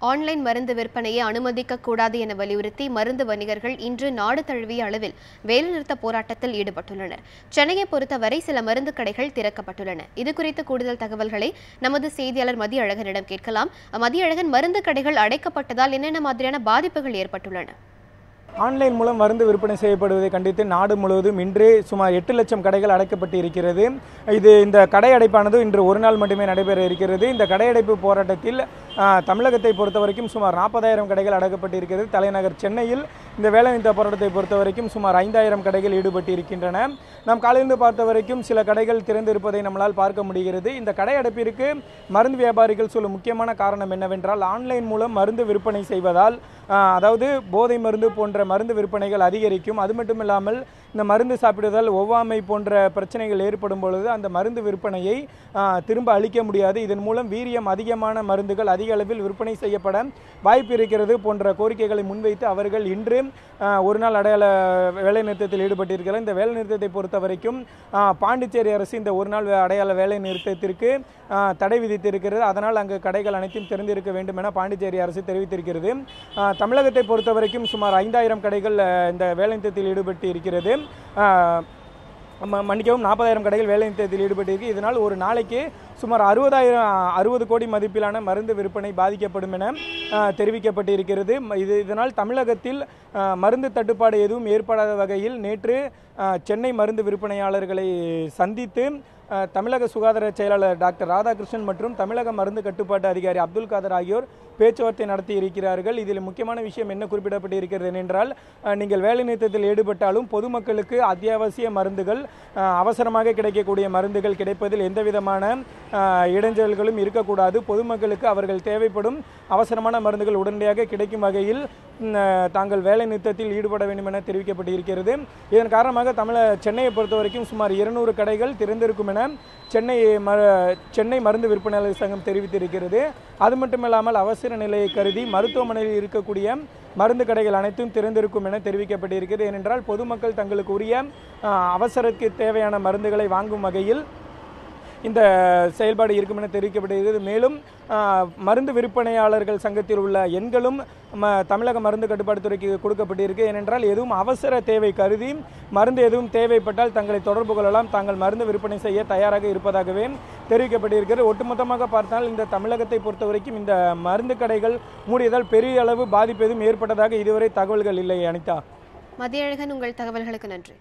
Online மருந்து விற்பனையை அனுமதிக்கக்கூடாது என வலியுறுத்தி மருந்து வணிகர்கள் இன்று நாடு தழுவிய அளவில் வேலைநிறுத்த போராட்டத்தில் ஈடுபட்டுள்ளனர். சென்னையை பொறுத்தவரை சில மருந்து கடைகள் திறக்கப்பட்டுள்ளன. இதுகுறித்து கூடுதல் தகவல்களை நமது செய்தியாளர் மதியழகனிடம் கேட்கலாம். மதியழகன், மருந்து கடைகள் அடைக்கப்பட்டதால் என்னென்ன மாதிரியான பாதிப்புகள் ஏற்பட்டுள்ளன? ஆன்லைன் மூலம் மருந்து விற்பனை செய்யப்படுவதை கண்டித்து நாடு முழுவதும் இன்று சுமார் 8 லட்சம் கடைகள் அடைக்கப்பட்டு இருக்கிறது. இந்த கடை அடைப்பானது இன்று ஒரு நாள் மட்டுமே நடைபெற இருக்கிறது. இந்த கடையடைப்பு போராட்டத்தில் தமிழகத்தை பொறுத்தவரைக்கும் சுமார் 40,000 கடைகள் அடைக்கப்பட்டு இருக்கிறது. தலைநகர் சென்னையில் இந்த வேலைநிறுத்த போராட்டத்தை பொறுத்தவரைக்கும் சுமார் 5,000 கடைகள் ஈடுபட்டு இருக்கின்றன. நாம் காலையிலிருந்து பார்த்த வரைக்கும் சில கடைகள் திறந்திருப்பதை நம்மளால் பார்க்க முடிகிறது. இந்த கடை அடைப்பிற்கு மருந்து வியாபாரிகள் சொல்லும் முக்கியமான காரணம் என்னவென்றால், ஆன்லைன் மூலம் மருந்து விற்பனை செய்வதால் அதாவது போதை மருந்து போன்ற மருந்து விற்பனைகள் அதிகரிக்கும். அது மட்டும் இல்லாமல் இந்த மருந்து சாப்பிடுவதால் ஒவ்வாமை போன்ற பிரச்சனைகள் ஏற்படும் பொழுது அந்த மருந்து விற்பனையை திரும்ப அளிக்க முடியாது. இதன் மூலம் வீரியம் அதிகமான மருந்துகள் அதிக அளவில் விற்பனை செய்யப்பட வாய்ப்பு இருக்கிறது போன்ற கோரிக்கைகளை முன்வைத்து அவர்கள் இன்று ஒரு நாள் அடையாள வேலை நிறுத்தத்தில் ஈடுபட்டிருக்கிறார். இந்த வேலை நிறுத்தத்தை பொறுத்த வரைக்கும் பாண்டிச்சேரி அரசு இந்த ஒரு நாள் அடையாள வேலை நிறுத்தத்திற்கு தடை விதித்திருக்கிறது. அதனால் அங்கு கடைகள் அனைத்தும் திறந்திருக்க வேண்டும் என பாண்டிச்சேரி அரசு தெரிவித்திருக்கிறது. தமிழகத்தை பொறுத்த வரைக்கும் சுமார் 5,000 கடைகள் இந்த வேலை நிறுத்தத்தில் ஈடுபட்டு இருக்கிறது. மன்னிக்கவும், 40,000 கடைகள் வேலை நிறுத்தத்தில் ஈடுபட்டிருக்கு. இதனால் ஒரு நாளைக்கு சுமார் 60 கோடி மதிப்பிலான மருந்து விற்பனை பாதிக்கப்படும் என தெரிவிக்கப்பட்டிருக்கிறது. இதனால் தமிழகத்தில் மருந்து தட்டுப்பாடு எதுவும் ஏற்படாத வகையில் நேற்று சென்னை மருந்து விற்பனையாளர்களை சந்தித்து தமிழக சுகாதார செயலாளர் டாக்டர் ராதாகிருஷ்ணன் மற்றும் தமிழக மருந்து கட்டுப்பாட்டு அதிகாரி அப்துல் காதர் ஆகியோர் பேச்சுவார்த்தை நடத்தி இருக்கிறார்கள். இதில் முக்கியமான விஷயம் என்ன குறிப்பிடப்பட்டிருக்கிறது என்றால், நீங்கள் வேலை நிறுத்தத்தில் ஈடுபட்டாலும் பொதுமக்களுக்கு அத்தியாவசிய மருந்துகள், அவசரமாக கிடைக்கக்கூடிய மருந்துகள் கிடைப்பதில் எந்தவிதமான இடைஞ்சல்களும் இருக்கக்கூடாது. பொதுமக்களுக்கு அவர்கள் தேவைப்படும் அவசரமான மருந்துகள் உடனடியாக கிடைக்கும் வகையில் தாங்கள் வேலை நிறுத்தத்தில் ஈடுபட வேண்டும் என தெரிவிக்கப்பட்டிருக்கிறது. இதன் காரணமாக சென்னையை பொறுத்த வரைக்கும் சுமார் 200 கடைகள் திறந்திருக்கும் என சென்னை மருந்து விற்பனையாளர் சங்கம் தெரிவித்திருக்கிறது. அது மட்டுமில்லாமல் அவசர நிலையை கருதி மருத்துவமனையில் இருக்கக்கூடிய மருந்து கடைகள் அனைத்தும் திறந்திருக்கும் என தெரிவிக்கப்பட்டிருக்கிறது. ஏனென்றால் பொதுமக்கள் தங்களுக்கு உரிய அவசரத்துக்கு தேவையான மருந்துகளை வாங்கும் வகையில் இந்த செயல்பாடு இருக்கும் என தெரிவிக்கப்பட்டிருக்கிறது. மேலும் மருந்து விற்பனையாளர்கள் சங்கத்தில் உள்ள எண்களும் தமிழக மருந்து கட்டுப்பாட்டு துறைக்கு கொடுக்கப்பட்டிருக்கு. ஏனென்றால் எதுவும் அவசர தேவை கருதி மருந்து எதுவும் தேவைப்பட்டால் தங்களை தொடர்பு கொள்ளலாம், தாங்கள் மருந்து விற்பனை செய்ய தயாராக இருப்பதாகவே தெரிவிக்கப்பட்டிருக்கிறது. ஒட்டுமொத்தமாக பார்த்தால் இந்த தமிழகத்தை பொறுத்த வரைக்கும் இந்த மருந்து கடைகள் மூடியதால் பெரிய அளவு பாதிப்பு எதுவும் ஏற்பட்டதாக இதுவரை தகவல்கள் இல்லை. அனிதா. மதியழகன், உங்கள் தகவல்களுக்கு நன்றி.